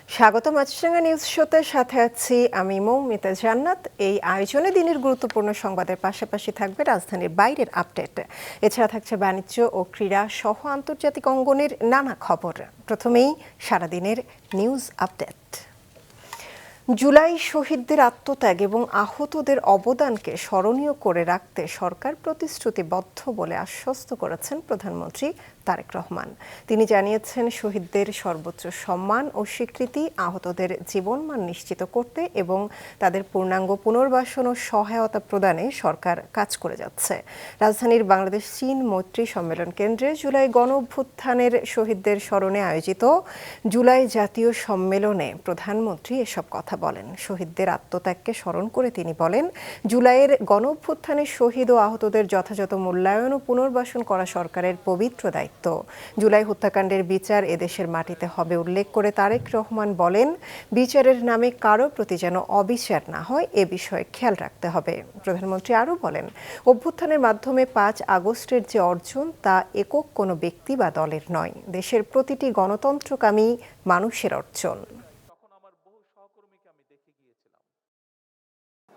স্বাগত মাছরাঙা নিউজ শোতে, সাথে আছি আমি মৌমিতা জান্নাত। এই আয়োজনে দিনের গুরুত্বপূর্ণ সংবাদের পাশাপাশি থাকবে রাজধানীর বাইরের আপডেট। এছাড়া থাকছে বাণিজ্য ও ক্রীড়া সহ আন্তর্জাতিক অঙ্গনের নানা খবর। প্রথমেই সারাদিনের নিউজ আপডেট। জুলাই শহীদদের আত্মত্যাগ এবং আহতদের অবদানকে স্মরণীয় করে রাখতে সরকার প্রতিশ্রুতিবদ্ধ বলে আশ্বস্ত করেছেন প্রধানমন্ত্রী তারেক রহমান। তিনি জানিয়েছেন, শহীদদের সর্বোচ্চ সম্মান ও স্বীকৃতি, আহতদের জীবনমান নিশ্চিত করতে এবং তাদের পূর্ণাঙ্গ পুনর্বাসন ও সহায়তা প্রদানে সরকার কাজ করে যাচ্ছে। রাজধানীর বাংলাদেশ চীন মৈত্রী সম্মেলন কেন্দ্রে জুলাই গণ অভ্যুত্থানের শহীদদের স্মরণে আয়োজিত জুলাই জাতীয় সম্মেলনে প্রধানমন্ত্রী এসব কথা বলেন। শহীদদের আত্মত্যাগকে স্মরণ করে তিনি বলেন, জুলাইয়ের গণ অভ্যুত্থানের শহীদ ও আহতদের যথাযথ মূল্যায়ন ও পুনর্বাসন করা সরকারের পবিত্র দায়িত্ব। জুলাই হত্যাকাণ্ডের বিচার এদেশের মাটিতে হবে উল্লেখ করে তারেক রহমান বলেন, বিচারের নামে কারো প্রতি যেন অবিচার না হয় এ বিষয়ে খেয়াল রাখতে হবে। প্রধানমন্ত্রী আরও বলেন, অভ্যুত্থানের মাধ্যমে 5 আগস্টের যে অর্জন তা একক কোনো ব্যক্তি বা দলের নয়, দেশের প্রতিটি গণতন্ত্রকামী মানুষের অর্জন।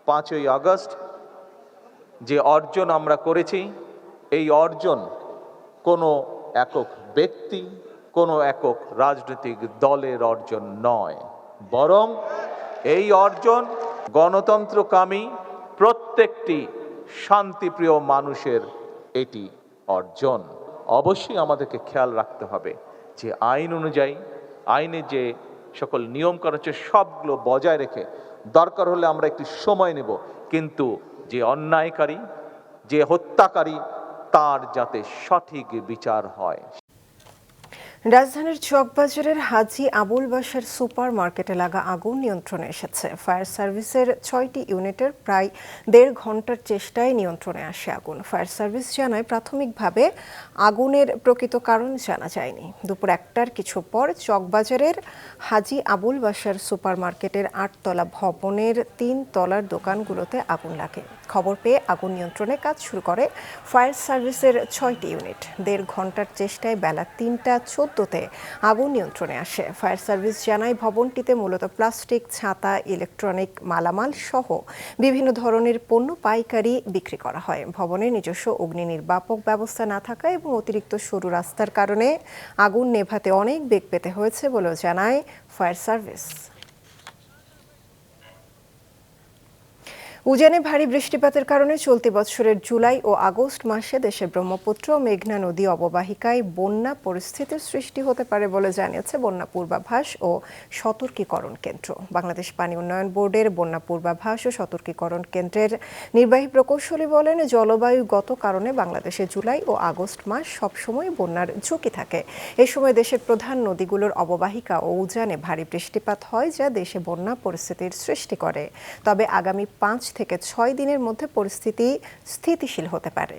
5ই আগস্ট যে অর্জন আমরা করেছি, এই অর্জন কোনো একক ব্যক্তি, কোনো একক রাজনৈতিক দলের অর্জন নয়, বরং এই অর্জন গণতন্ত্রকামী প্রত্যেকটি শান্তিপ্রিয় মানুষের এটি অর্জন। অবশ্যই আমাদেরকে খেয়াল রাখতে হবে যে আইন অনুযায়ী, আইনে যে সকল নিয়ম করা হচ্ছে সবগুলো বজায় রেখে দরকার হলে আমরা একটু সময় নেব, কিন্তু যে অন্যায়কারী, যে হত্যাকারী, তার যাতে সঠিক বিচার হয়। রাজধানীর চকবাজারের হাজী আবুল বাশার সুপার মার্কেটে লাগা আগুন নিয়ন্ত্রণে এসেছে। ফায়ার সার্ভিসের 6টি ইউনিটের প্রায় 1.5 ঘন্টার চেষ্টায় নিয়ন্ত্রণে আসে আগুন। ফায়ার সার্ভিস জানায়, প্রাথমিকভাবে আগুনের প্রকৃত কারণ জানা যায়নি। দুপুর 1টার কিছু পর চকবাজারের হাজী আবুল বাশার সুপার মার্কেটের 8 তলা ভবনের 3 তলার দোকানগুলোতে আগুন লাগে। খবর পেয়ে আগুন নিয়ন্ত্রণে কাজ শুরু করে ফায়ার সার্ভিসের 6টি ইউনিট। 1.5 ঘন্টার চেষ্টায় বেলা 3টা 14তে আগুন নিয়ন্ত্রণে আসে। ফায়ার সার্ভিস জানায়, ভবনটিতে মূলত প্লাস্টিক, ছাতা, ইলেকট্রনিক মালামাল সহ বিভিন্ন ধরনের পণ্য পাইকারি বিক্রি করা হয়। ভবনের নিজস্ব অগ্নি নির্বাপক ব্যবস্থা না থাকা এবং অতিরিক্ত সরু রাস্তার কারণে আগুন নেভাতে অনেক বেগ পেতে হয়েছে বলেও জানায় ফায়ার সার্ভিস। উজানে ভারী বৃষ্টিপাতের কারণে চলতি বছরের জুলাই ও আগস্ট মাসে দেশের ব্রহ্মপুত্র ও মেঘনা নদী অববাহিকায় বন্যা পরিস্থিতির সৃষ্টি হতে পারে বলে জানিয়েছে বন্যা পূর্বাভাস ও সতর্কীকরণ কেন্দ্র। বাংলাদেশ পানি উন্নয়ন বোর্ডের বন্যা পূর্বাভাস ও সতর্কীকরণ কেন্দ্রের নির্বাহী প্রকৌশলী বলেন, জলবায়ুগত কারণে বাংলাদেশে জুলাই ও আগস্ট মাস সবসময় বন্যার ঝুঁকি থাকে। এ সময় দেশের প্রধান নদীগুলোর অববাহিকা ও উজানে ভারী বৃষ্টিপাত হয়, যা দেশে বন্যা পরিস্থিতির সৃষ্টি করে। তবে আগামী 5 থেকে 6 দিনের মধ্যে পরিস্থিতি স্থিতিশীল হতে পারে।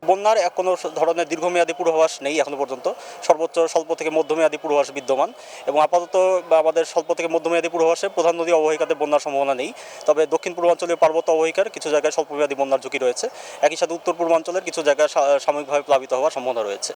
বন্যার কোনো ধরনের দীর্ঘমেয়াদী পূর্বাভাস নেই এখনো পর্যন্ত। সর্বোচ্চ স্বল্প থেকে মধ্যমেয়াদী পূর্বাভাস বিদ্যমান এবং আপাতত আমাদের স্বল্প থেকে মধ্যমেয়াদী পূর্বাভাসে প্রধান নদী অববাহিকাতে বন্যার সম্ভাবনা নেই। তবে দক্ষিণ পূর্বাঞ্চলীয় পার্বত্য অববাহিকার কিছু জায়গায় স্বল্পমেয়াদী বন্যার ঝুঁকি রয়েছে। একই সাথে উত্তর পূর্বাঞ্চলের কিছু জায়গায় সাময়িকভাবে প্লাবিত হওয়ার সম্ভাবনা রয়েছে।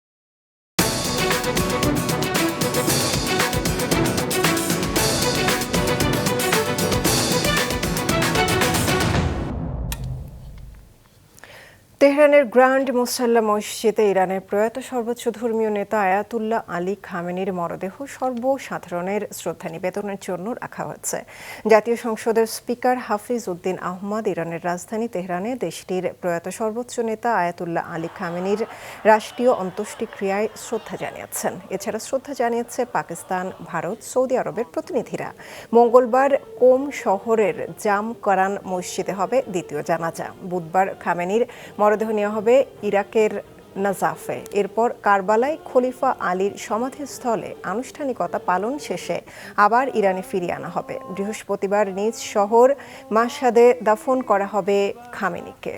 তেহরানের গ্র্যান্ড মুসাল্লা মসজিদে ইরানের প্রয়াত সর্বোচ্চ ধর্মীয় নেতা আয়াতুল্লাহ আলী খামেনির মরদেহ সর্বসাধারণের শ্রদ্ধা নিবেদনের জন্য রাখা হয়েছে। জাতীয় সংসদের স্পিকার হাফিজ উদ্দিন আহমদ ইরানের রাজধানী তেহরানে দেশটির প্রয়াত সর্বোচ্চ নেতা আয়াতুল্লাহ আলী খামেনির রাষ্ট্রীয় অন্ত্যেষ্টিক্রিয়ায় শ্রদ্ধা জানিয়েছেন। এছাড়া শ্রদ্ধা জানিয়েছে পাকিস্তান, ভারত, সৌদি আরবের প্রতিনিধিরা। মঙ্গলবার কোম শহরের জাম করান মসজিদে হবে দ্বিতীয় জানাজা। বুধবার খামেনির মরদেহ নেওয়া হবে ইরাকের নাজাফে। এরপর কারবালায় খলিফা আলীর সমাধিস্থলে আনুষ্ঠানিকতা পালন শেষে আবার ইরানে ফিরিয়ে আনা হবে। বৃহস্পতিবার নিজ শহর মাশহাদে দাফন করা হবে খামেনিকে।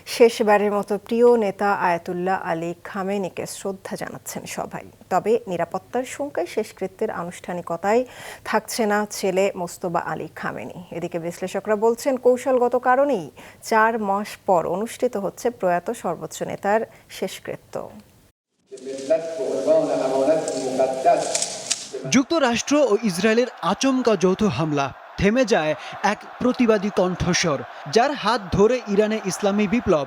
শেষবারের মতো প্রিয় নেতা আয়াতুল্লাহ আলী খামেনিকে শ্রদ্ধা জানাচ্ছেন সবাই। তবে নিরাপত্তার শঙ্কায় শেষকৃত্যের আনুষ্ঠানিকতায় থাকছে না ছেলে মোস্তফা আলী খামেনি। এদিকে বিশ্লেষকরা বলছেন কৌশলগত কারণেই 4 মাস পর অনুষ্ঠিত হচ্ছে প্রয়াত সর্বোচ্চ নেতার শেষকৃত্য। যুক্তরাষ্ট্র ও ইসরায়েলের আচমকা যৌথ হামলা, থেমে যায় এক প্রতিবাদী কণ্ঠস্বর, যার হাত ধরে ইরানে ইসলামী বিপ্লব,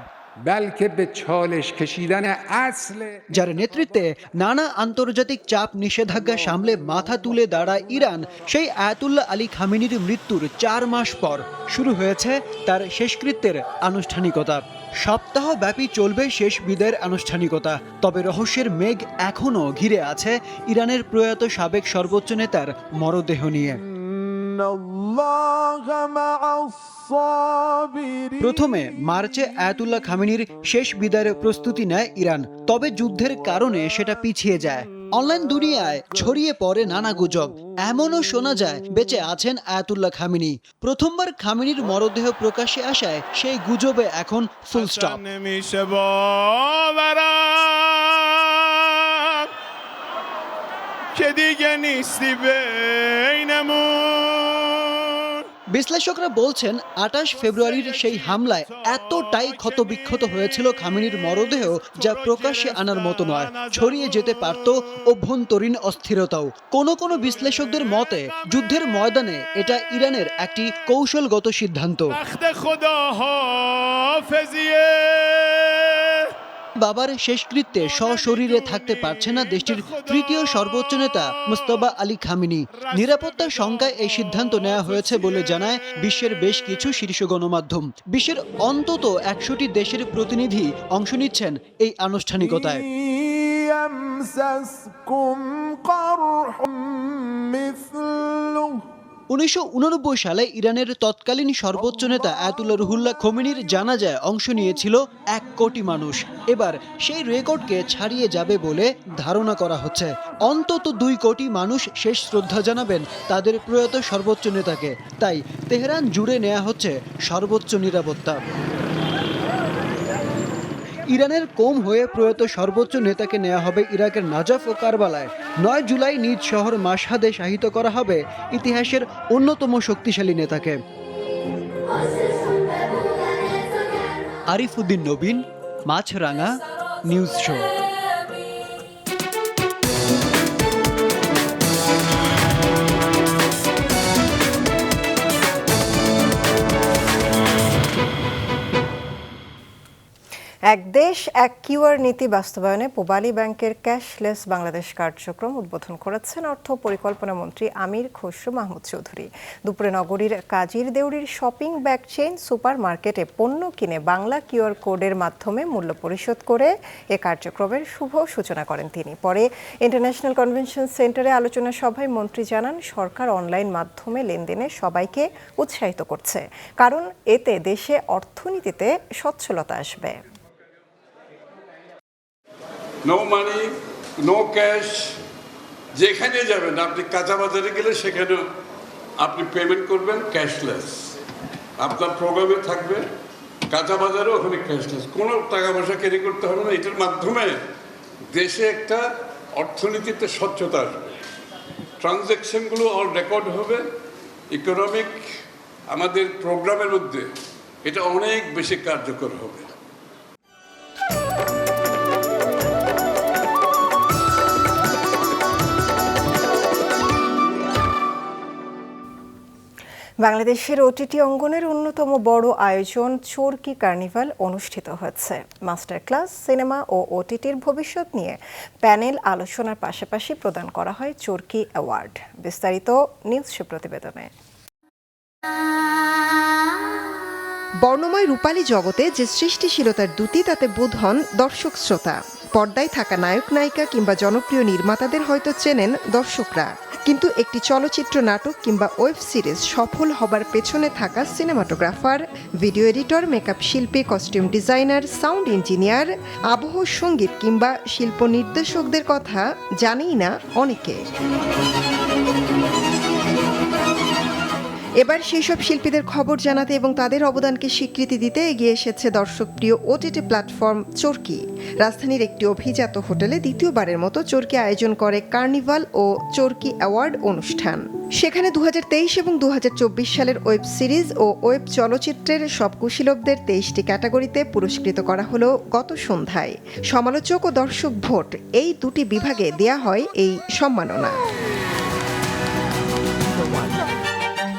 যার নেতৃত্বে নানা আন্তর্জাতিক চাপ নিষেধাজ্ঞা সামলে মাথা তুলে দাঁড়ায় ইরান, সেই আয়াতুল্লাহ আলী খামেনির মৃত্যুর 4 মাস পর শুরু হয়েছে তার শেষকৃত্যের আনুষ্ঠানিকতা। সপ্তাহব্যাপী চলবে শেষ বিদায়ের আনুষ্ঠানিকতা। তবে রহস্যের মেঘ এখনও ঘিরে আছে ইরানের প্রয়াত সাবেক সর্বোচ্চ নেতার মরদেহ নিয়ে। প্রথমে মার্চে আয়াতুল্লাহ খামেনির শেষ বিদায়ের প্রস্তুতি নেয় ইরান, তবে যুদ্ধের কারণে সেটা পিছিয়ে যায়। অনলাইন দুনিয়ায় ছড়িয়ে পড়ে নানা গুজব, এমনও শোনা যায় বেঁচে আছেন আয়াতুল্লাহ খামেনি। প্রথমবার খামেনির মরদেহ প্রকাশ্যে আসায় সেই গুজবে এখন ফুল স্টপ। বিশ্লেষকরা বলছেন 28 ফেব্রুয়ারির সেই হামলায় এতটাই ক্ষতবিক্ষত হয়েছিল খামেনির মরদেহ, যা প্রকাশ্যে আনার মতো নয়। ছড়িয়ে যেতে পারত অভ্যন্তরীণ অস্থিরতাও। কোনো বিশ্লেষকদের মতে যুদ্ধের ময়দানে এটা ইরানের একটি কৌশলগত সিদ্ধান্ত। বাবার শেষকৃত্যে সশরীরে থাকতে পারছে না দেশটির তৃতীয় সর্বোচ্চ নেতা মোস্তফা আলী খামেনি। নিরাপত্তার শঙ্কায় এই সিদ্ধান্ত নেওয়া হয়েছে বলে জানায় বিশ্বের বেশ কিছু শীর্ষ গণমাধ্যম। বিশ্বের অন্তত 100টি দেশের প্রতিনিধি অংশ নিচ্ছেন এই আনুষ্ঠানিকতায়। 1989 সালে ইরানের তৎকালীন সর্বোচ্চ নেতা আয়াতুল্লাহ রুহুল্লাহ খোমেনির জানাজায় অংশ নিয়েছিল 1 কোটি মানুষ। এবার সেই রেকর্ডকে ছাড়িয়ে যাবে বলে ধারণা করা হচ্ছে। অন্তত 2 কোটি মানুষ শেষ শ্রদ্ধা জানাবেন তাদের প্রয়াত সর্বোচ্চ নেতাকে। তাই তেহরান জুড়ে নেওয়া হচ্ছে সর্বোচ্চ নিরাপত্তা। ইরানের কোম হয়ে প্রয়াত সর্বোচ্চ নেতাকে নেওয়া হবে ইরাকের নাজাফ ও কারবালায়। 9 জুলাই নিজ শহর মাশহাদে শাহিদ করা হবে ইতিহাসের অন্যতম শক্তিশালী নেতাকে। আরিফ উদ্দিন নবীন, মাছরাঙা, নিউজ শো। এক দেশ এক কিউআর নীতি বাস্তবায়নে পূবালী ব্যাংকের ক্যাশলেস বাংলাদেশ কার্যক্রম উদ্বোধন করেছেন অর্থ পরিকল্পনা মন্ত্রী আমির খসরু মাহমুদ চৌধুরী। দুপুরে নগরীর কাজীর দেউরির শপিং ব্যাগ চেইন সুপার মার্কেটে পণ্য কিনে বাংলা কিউআর কোডের মাধ্যমে মূল্য পরিশোধ করে এ কার্যক্রমের শুভ সূচনা করেন তিনি। পরে ইন্টারন্যাশনাল কনভেনশন সেন্টারে আলোচনা সভায় মন্ত্রী জানান, সরকার অনলাইন মাধ্যমে লেনদেনে সবাইকে উৎসাহিত করছে, কারণ এতে দেশে অর্থনীতিতে সচ্ছলতা আসবে। No money, no cash. যেখানে যাবেন আপনি, কাঁচা বাজারে গেলে সেখানেও আপনি পেমেন্ট করবেন ক্যাশলেস। আপনার প্রোগ্রামে থাকবে কাঁচা বাজারে, ওখানে ক্যাশলেস। কোনো টাকা পয়সা ক্যারি করতে হবে না। এটার মাধ্যমে দেশে একটা অর্থনীতিতে স্বচ্ছতা আসবে, ট্রানজ্যাকশনগুলো অল রেকর্ড হবে। ইকোনমিক আমাদের প্রোগ্রামের মধ্যে এটা অনেক বেশি কার্যকর হবে। বাংলাদেশের ওটিটি অঙ্গনের অন্যতম বড় আয়োজন চরকি কার্নিভাল অনুষ্ঠিত হয়েছে। মাস্টার ক্লাস, সিনেমা ও ওটিটির ভবিষ্যৎ নিয়ে প্যানেল আলোচনার পাশাপাশি প্রদান করা হয় চরকি অ্যাওয়ার্ড। বিস্তারিত নিউজ শো প্রতিবেদনে। বর্ণময় রূপালী জগতে যে সৃষ্টিশীলতার দ্যুতি, তাতে বোধ হন দর্শক শ্রোতা। পর্দায় থাকা নায়ক নায়িকা কিংবা জনপ্রিয় নির্মাতাদের হয়তো চেনেন দর্শকরা, কিন্তু একটি চলচ্চিত্র, নাটক কিংবা ওয়েব সিরিজ সফল হবার পেছনে থাকা সিনেমাটোগ্রাফার, ভিডিও এডিটর, মেকআপ শিল্পী, কস্টিউম ডিজাইনার, সাউন্ড ইঞ্জিনিয়ার, আবহ সঙ্গীত কিংবা শিল্প নির্দেশকদের কথা জানেই না অনেকে। এবার সেই সব শিল্পীদের খবর জানাতে এবং তাদের অবদানকে স্বীকৃতি দিতে এগিয়ে এসেছে দর্শকপ্রিয় ওটিটি প্ল্যাটফর্ম চরকি। রাজধানীর একটি অভিজাত হোটেলে দ্বিতীয়বারের মতো চরকি আয়োজন করে কার্নিভাল ও চরকি অ্যাওয়ার্ড অনুষ্ঠান। সেখানে 2023 এবং 2024 সালের ওয়েব সিরিজ ও ওয়েব চলচ্চিত্রের সব কুশীলবদের 23টি ক্যাটাগরিতে পুরস্কৃত করা হলো গত সন্ধ্যায়। সমালোচক ও দর্শক ভোট এই দুটি বিভাগে দেয়া হয় এই সম্মাননা।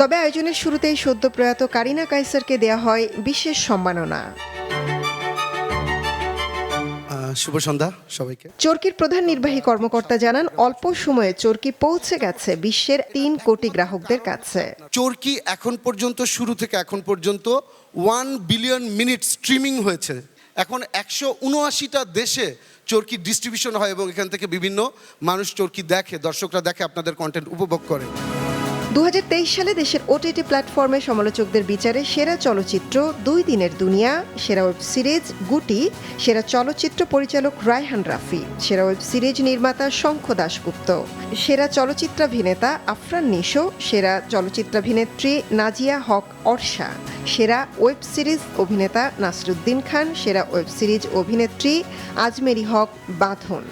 তবে আয়োজনের শুরুতেই সদ্য প্রয়াত কারিনা কায়সারকে দেয়া হয় বিশেষ সম্মাননা। শুভ সন্ধ্যা সবাইকে। চরকির প্রধান নির্বাহী কর্মকর্তা জানান, অল্প সময়ে চরকি পৌঁছে গেছে বিশ্বের 3 কোটি গ্রাহকদের কাছে। চরকি এখন পর্যন্ত শুরু থেকে এখন পর্যন্ত 1 বিলিয়ন মিনিট স্ট্রিমিং হয়েছে। এখন 179টা দেশে চরকি ডিস্ট্রিবিউশন হয় এবং এখান থেকে বিভিন্ন মানুষ চরকি দেখে, দর্শকরা দেখে, আপনাদের কন্টেন্ট উপভোগ করে। 2023 সালে দেশের ওটিটি প্ল্যাটফর্মে সমালোচকদের বিচারে সেরা চলচ্চিত্র 2 দিনের দুনিয়া, সেরা ওয়েব সিরিজ গুটি, সেরা চলচ্চিত্র পরিচালক রায়হান রাফি, সেরা ওয়েব সিরিজ নির্মাতা শঙ্খ দাশগুপ্ত, সেরা চলচ্চিত্রাভিনেতা আফরান নিশো, সেরা চলচ্চিত্রাভিনেত্রী নাজিয়া হক অর্ষা, সেরা ওয়েব সিরিজ অভিনেতা নাসরুদ্দিন খান, সেরা ওয়েব সিরিজ অভিনেত্রী আজমেরি হক বাঁধন।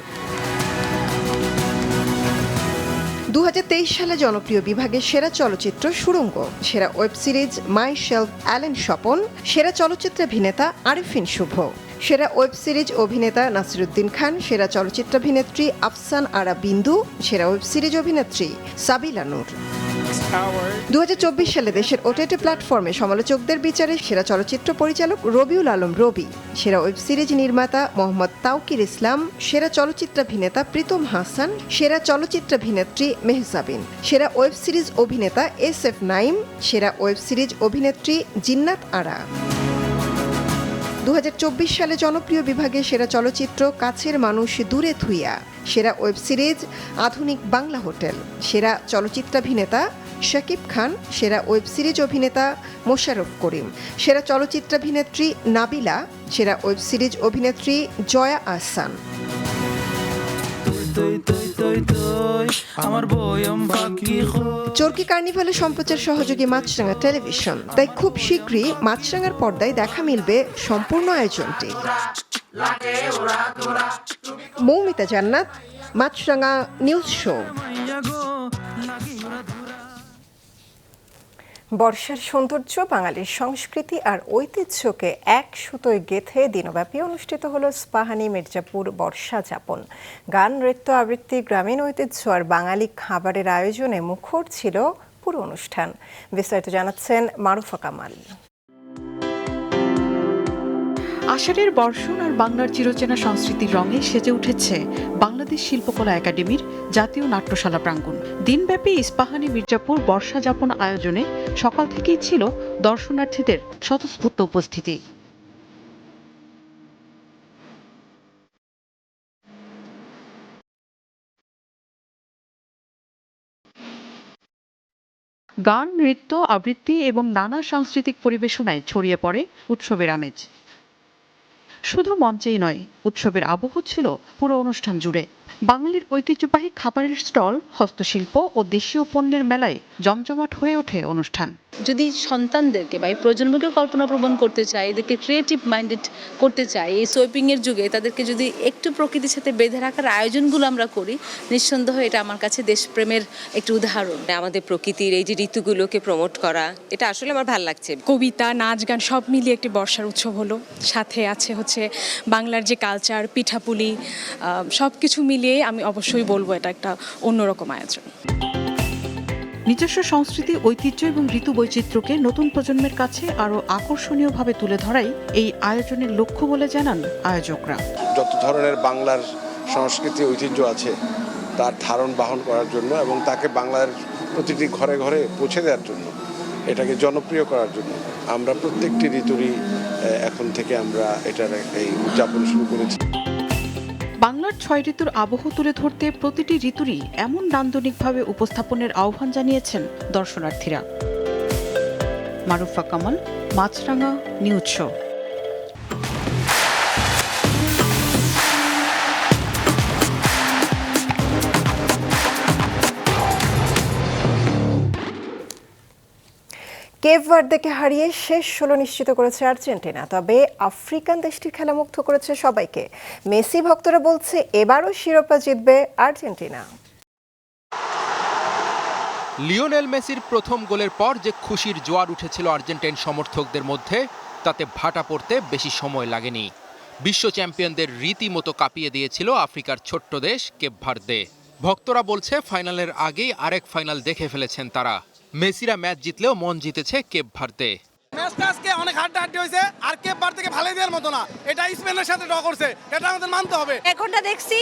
2023 সালে জনপ্রিয় বিভাগে সেরা চলচ্চিত্র সুড়ঙ্গ, সেরা ওয়েব সিরিজ মাই শেলফ অ্যালেন স্বপন, সেরা চলচ্চিত্রাভিনেতা আরিফিন শুভ, সেরা ওয়েব সিরিজ অভিনেতা নাসিরুদ্দিন খান, সেরা চলচ্চিত্রাভিনেত্রী আফসান আরা বিন্দু, সেরা ওয়েব সিরিজ অভিনেত্রী সাবিলা নূর। 2024 সালে দেশের ওটিটি প্ল্যাটফর্মে সমালোচকদের বিচারে সেরা চলচ্চিত্র পরিচালক রবিউল আলম রবি, সেরা ওয়েব সিরিজ নির্মাতা মোহাম্মদ তাওকির ইসলাম, সেরা চলচ্চিত্রাভিনেতা প্রীতম হাসান, সেরা চলচ্চিত্রাভিনেত্রী মেহজাবিন, সেরা ওয়েব সিরিজ অভিনেতা SF নাইম, সেরা ওয়েব সিরিজ অভিনেত্রী জিন্নাত আরা। 2024 সালে জনপ্রিয় বিভাগে সেরা চলচ্চিত্র কাছের মানুষ দূরে থুইয়া, সেরা ওয়েব সিরিজ আধুনিক বাংলা হোটেল, সেরা চলচ্চিত্রাভিনেতা শাকিব খান, সেরা ওয়েব সিরিজ অভিনেতা মোশাররফ করিম, সেরা চলচ্চিত্রাভিনেত্রী নাবিলা, সেরা ওয়েব সিরিজ অভিনেত্রী জয়া আহসান। চরকি কার্নিভালে সম্প্রচার সহযোগী মাছরাঙা টেলিভিশন, তাই খুব শীঘ্রই মাছরাঙার পর্দায় দেখা মিলবে সম্পূর্ণ আয়োজনটি। মৌমিতা জান্নাত, মাছরাঙা নিউজ শো। বর্ষার সৌন্দর্য, বাঙালির সংস্কৃতি আর ঐতিহ্যকে এক সুতোয় গেঁথে দিনব্যাপী অনুষ্ঠিত হলো স্পাহানী মির্জাপুর বর্ষা যাপন। গান, নৃত্য, আবৃত্তি, গ্রামীণ ঐতিহ্য আর বাঙালি খাবারের আয়োজনে মুখর ছিল পুরো অনুষ্ঠান। বিস্তারিত জানাচ্ছেন মারুফা কামাল। আষাঢ়ের বর্ষণ আর বাংলার চিরচেনা সংস্কৃতির রঙে সেজে উঠেছে বাংলাদেশ শিল্পকলা একাডেমির জাতীয় নাট্যশালা প্রাঙ্গণ। দিনব্যাপী ইস্পাহানী মির্জাপুর বর্ষা যাপন আয়োজনে সকাল থেকেই ছিল দর্শনার্থীদের স্বতঃস্ফূর্ত উপস্থিতি। গান, নৃত্য, আবৃত্তি এবং নানা সাংস্কৃতিক পরিবেশনায় ছড়িয়ে পড়ে উৎসবের আমেজ। শুধু মঞ্চেই নয়, উৎসবের আবহ ছিল পুরো অনুষ্ঠান জুড়ে। বাঙালির ঐতিহ্যবাহী খাবারের স্টল, হস্তশিল্প ও দেশীয় পণ্যের মেলায় জমজমাট হয়ে ওঠে অনুষ্ঠান। যদি সন্তানদেরকে বা এই প্রজন্মকে কল্পনা প্রবণ করতে চাই, এদেরকে ক্রিয়েটিভ মাইন্ডেড করতে চাই, এই সোয়েপিং এর যুগে তাদেরকে যদি একটু প্রকৃতির সাথে বেঁধে রাখার আয়োজনগুলো আমরা করি, নিঃসন্দেহ এটা আমার কাছে দেশপ্রেমের একটি উদাহরণ। আমাদের প্রকৃতির এই যে ঋতুগুলোকে প্রমোট করা, এটা আসলে আমার ভালো লাগছে। কবিতা, নাচ, গান সব মিলিয়ে একটি বর্ষার উৎসব হলো। সাথে আছে হচ্ছে বাংলার যে কালচার, পিঠাপুলি, সব কিছু মিলিয়ে আমি অবশ্যই বলবো এটা একটা অন্যরকম আয়োজন। নিজস্ব সংস্কৃতি, ঐতিহ্য এবং ঋতু বৈচিত্র্যকে নতুন প্রজন্মের কাছে আরও আকর্ষণীয়ভাবে তুলে ধরাই এই আয়োজনের লক্ষ্য বলে জানান আয়োজকরা। যত ধরনের বাংলার সংস্কৃতি ঐতিহ্য আছে তার ধারণ বাহন করার জন্য এবং তাকে বাংলার প্রতিটি ঘরে ঘরে পৌঁছে দেওয়ার জন্য, এটাকে জনপ্রিয় করার জন্য আমরা প্রত্যেকটি ঋতুরই এখন থেকে আমরা এটার এই উদযাপন শুরু করেছি। বাংলার 6 ঋতুর আবহ তুলে ধরতে প্রতিটি ঋতুরই এমন নান্দনিকভাবে উপস্থাপনের আহ্বান জানিয়েছেন দর্শনার্থীরা। মারুফা কামাল, মাছরাঙা নিউজ শো। কেপ ভার্দেকে হারিয়ে শেষ 16 নিশ্চিত করেছে আর্জেন্টিনা। তবে আফ্রিকান দেশটির খেলা মুগ্ধ করেছে সবাইকে। মেসি ভক্তরা বলছে এবারও শিরোপা জিতবে আর্জেন্টিনা। লিওনেল মেসির প্রথম গোলের পর যে খুশির জোয়ার উঠেছিল আর্জেন্টাইন সমর্থকদের মধ্যে, তাতে ভাটা পড়তে বেশি সময় লাগেনি। বিশ্ব চ্যাম্পিয়নদের রীতিমতো কাঁপিয়ে দিয়েছিল আফ্রিকার ছোট্ট দেশ কেপ ভার্দে। ভক্তরা বলছে ফাইনালের আগেই আরেক ফাইনাল দেখে ফেলেছেন তারা। মেসিরা ম্যাচ জিতলেও মন জিতেছে কেপ ভার্দে। ম্যাচটা আজকে অনেক হাড্ডাহাড্ডি হয়েছে, আর কেপ ভার্দেকে ভালোই দেওয়ার মতো না। এটা স্পেনের সাথে ড্র করছে, এটা আমাদের মানতে হবে। এখনটা দেখছি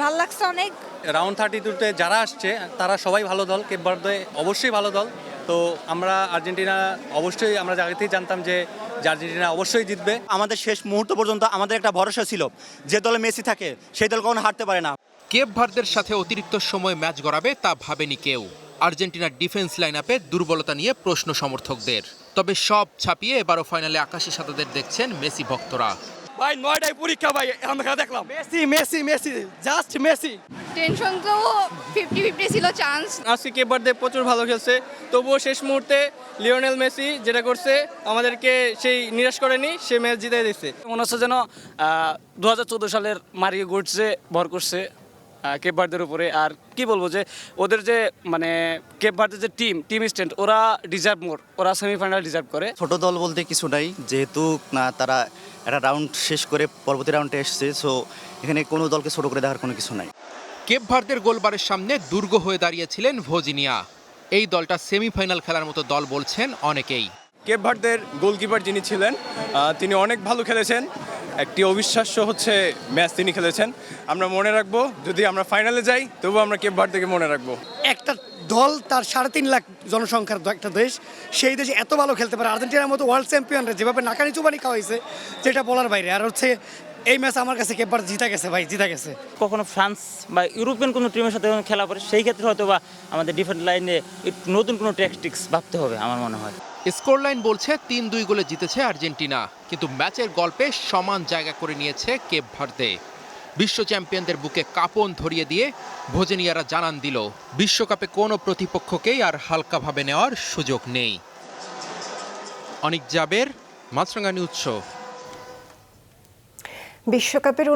ভালো লাগছে অনেক। রাউন্ড 32-তে যারা আসছে তারা সবাই ভালো দল, কেপ ভার্দে অবশ্যই ভালো দল। তো আমরা আর্জেন্টিনা অবশ্যই, আমরা আগেতেই জানতাম যে আর্জেন্টিনা অবশ্যই জিতবে। আমাদের শেষ মুহূর্ত পর্যন্ত আমাদের একটা ভরসা ছিল, যে দলে মেসি থাকে সেই দল কখনো হারতে পারে না। কেপ ভার্দের সাথে অতিরিক্ত সময় ম্যাচ গড়াবে তা ভাবেনি কেউ। আর্জেন্টিনার ডিফেন্স লাইনআপে দুর্বলতা নিয়ে প্রশ্ন সমর্থকদের। তবে সব ছাপিয়ে এবারও ফাইনালে আকাশী সাদাদের দেখছেন মেসি ভক্তরা। ভাই 9টায় পরীক্ষা ভাই, আমরা দেখলাম Messi Messi Messi, just Messi. Tension তো 50-50 ছিল চান্স। আজকে কেপ ভার্দে প্রচুর ভালো খেলছে, তবুও শেষ মুহূর্তে লিওনেল মেসি যেটা করছে আমাদেরকে সেই নিরাশ করেনি, সে ম্যাচ জিতে দিচ্ছে। মনে হচ্ছে যেন 2014 সালের মারিও গোটসে ভর করছে কেপ ভার্দের উপরে। আর কি বলবো, যে ওদের যে মানে কেপ ভার্দের যে টিম স্ট্রেন্থ, ওরা ডিজার্ভ মোর, ওরা সেমিফাইনাল ডিজার্ভ করে। ছোট দল বলতে কিছু নাই, যেহেতু তারা একটা রাউন্ড শেষ করে পরবর্তী রাউন্ডে এসছে, সো এখানে কোনো দলকে ছোট করে দেওয়ার কোনো কিছু নাই। কেপ ভার্দের গোলবারের সামনে দুর্গ হয়ে দাঁড়িয়েছিলেন ভোজিনিয়া। এই দলটা সেমিফাইনাল খেলার মতো দল বলছেন অনেকেই। কেপ ভার্দের গোলকিপার যিনি ছিলেন তিনি অনেক ভালো খেলেছেন, একটি অবিশ্বাস্য ম্যাচ তিনি খেলেছেন। আমরা মনে রাখবো, যদি আমরা ফাইনালে যাই তবু আমরা কেপ ভার্দেকে মনে রাখবো। একটা দল, তার 3.5 লাখ জনসংখ্যার একটা দেশ, সেই দেশে এত ভালো খেলতে পারে। আর্জেন্টিনার মতো ওয়ার্ল্ড চ্যাম্পিয়নরা যেভাবে নাকানি চুবানি খাওয়া হয়েছে, যেটা বলার বাইরে। আর এই ম্যাচ আমার কাছে কেপ ভার্দে জিতা গেছে ভাই, জিতা গেছে। কখনো ফ্রান্স বা ইউরোপিয়ান কোনো টিমের সাথে খেলা পড়ে, সেই ক্ষেত্রে হয়তো বা আমাদের ডিফেন্স লাইনে নতুন কোনো ট্যাকটিক্স ভাবতে হবে আমার মনে হয়। স্কোর লাইন বলছে 3-2 গোলে জিতেছে আর্জেন্টিনা, কিন্তু ম্যাচের গল্পে সমান জায়গা করে নিয়েছে কেপ ভার্দে। বিশ্ব চ্যাম্পিয়নদের বুকে কাঁপন ধরিয়ে দিয়ে ভোজেনিয়ারা জানান দিল, বিশ্বকাপে কোনো প্রতিপক্ষকেই আর হালকাভাবে নেওয়ার সুযোগ নেই। অনিক জাবের, মাছরাঙ্গা নিউজ শো। বিশ্বকাপের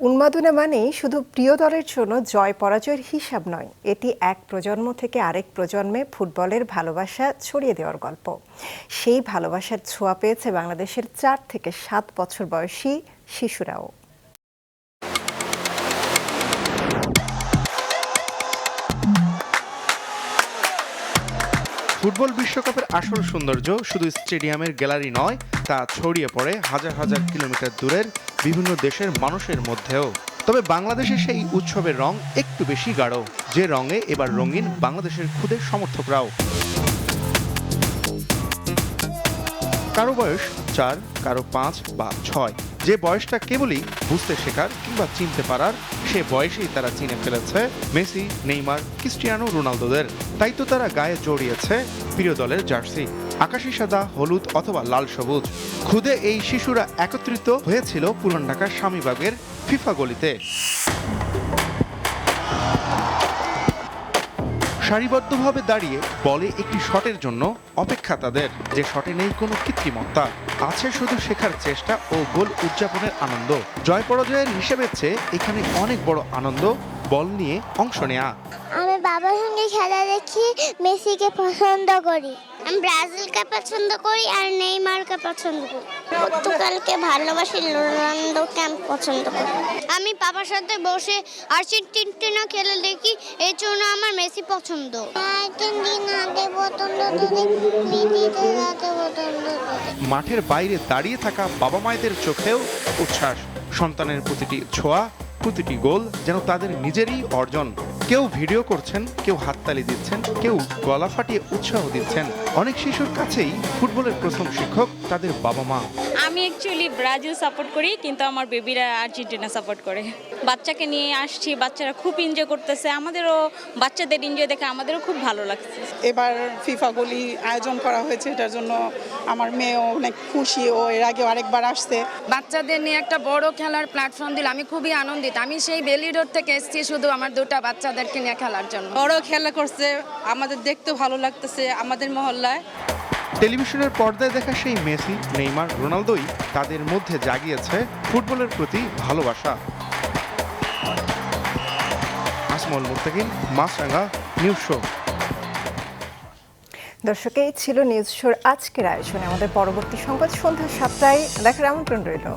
উন্মাদনা মানেই শুধু প্রিয় দলের জন্য জয় পরাজয়ের হিসাব নয়, এটি এক প্রজন্ম থেকে আরেক প্রজন্মে ফুটবলের ভালোবাসা ছড়িয়ে দেওয়ার গল্প। সেই ভালোবাসার ছোঁয়া পেয়েছে বাংলাদেশের 4 থেকে 7 বছর বয়সী শিশুরাও। ফুটবল বিশ্বকাপের আসল সৌন্দর্য শুধু স্টেডিয়ামের গ্যালারি নয়, তা ছড়িয়ে পড়ে হাজার হাজার কিলোমিটার দূরের বিভিন্ন দেশের মানুষের মধ্যেও। তবে বাংলাদেশের সেই উৎসবের রং একটু বেশি গাঢ়, যে রঙে এবার রঙিন বাংলাদেশের খুদের সমর্থকরাও। কারো বয়স 4, কারো 5 বা 6, যে বয়সটা কেবলই বুঝতে শেখার কিংবা চিনতে পারার, সে বয়সেই তারা চিনে ফেলেছে মেসি, নেইমার, ক্রিস্টিয়ানো রোনালদোদের। তাই তো তারা গায়ে জড়িয়েছে প্রিয় দলের জার্সি, আকাশি সাদা, হলুদ অথবা লাল সবুজ। খুদে এই শিশুরা একত্রিত হয়েছিল পুরান ঢাকার স্বামীবাগের ফিফা গলিতে। সারিবদ্ধভাবে দাঁড়িয়ে বলে একটি শটের জন্য অপেক্ষা তাদের, যে শটে নেই কোনো কৃত্রিমত্তা, আছে শুধু শেখার চেষ্টা ও গোল উদযাপনের আনন্দ। জয় পরাজয়ের হিসেবের চেয়ে এখানে অনেক বড় আনন্দ বল নিয়ে অংশ নেয়া। আমি বাবার সঙ্গে খেলা দেখি, মেসিকে পছন্দ করি, আমি ব্রাজিলকে পছন্দ করি আর নেইমারকে পছন্দ করি। পর্তুগালকে ভালোবাসি, রোনালদোকে আমি পছন্দ করি। আমি বাবার সাথে বসে আর্জেন্টিনা খেলা দেখি, এই জন্য আমার মেসি পছন্দ। মাঠের বাইরে দাঁড়িয়ে থাকা বাবা মায়েদের চোখেও উচ্ছ্বাস, সন্তানের প্রতিটি ছোঁয়া, প্রতিটি গোল যেন তাদের নিজেরই অর্জন। কেউ ভিডিও করছেন, কেউ হাততালি দিচ্ছেন, কেউ গলা ফাটিয়ে উৎসাহ দিচ্ছেন। অনেক শিশুর কাছেই ফুটবলের প্রথম শিক্ষক তাদের বাবা মা। আমি অ্যাকচুয়ালি ব্রাজিল সাপোর্ট করি, কিন্তু আমার বেবিরা আর্জেন্টিনা সাপোর্ট করে। বাচ্চাকে নিয়ে আসছি, বাচ্চারা খুব এনজয় করতেছে, আমাদেরও বাচ্চাদের এনজয় দেখে আমাদেরও খুব ভালো লাগছে। এবার ফিফা গোলি আয়োজন করা হয়েছে, এটার জন্য আমার মেয়েও অনেক খুশি। ও এর আগেও আরেকবার আসছে। বাচ্চাদের নিয়ে একটা বড় খেলার প্ল্যাটফর্ম দিল, আমি খুবই আনন্দিত। আমি সেই বেলিডোর থেকে এসেছি শুধু আমার দুটো বাচ্চাদেরকে নিয়ে খেলার জন্য। বড় খেলা করছে, আমাদের দেখতে ভালো লাগতেছে আমাদের মহল্লায়। টেলিভিশনের পর্দায় দেখা সেই মেসি, নেইমার, রোনালদোই তাদের মধ্যে জাগিয়েছে ফুটবলের প্রতি ভালোবাসা। আসমল মুস্তাকিন, মাছরাঙ্গা, নিউজ শো। দর্শক, এই ছিল নিউজ শোর আজকের আয়োজনে। আমাদের পরবর্তী সংবাদ সন্ধ্যা 7টায় দেখার আমন্ত্রণ রইল।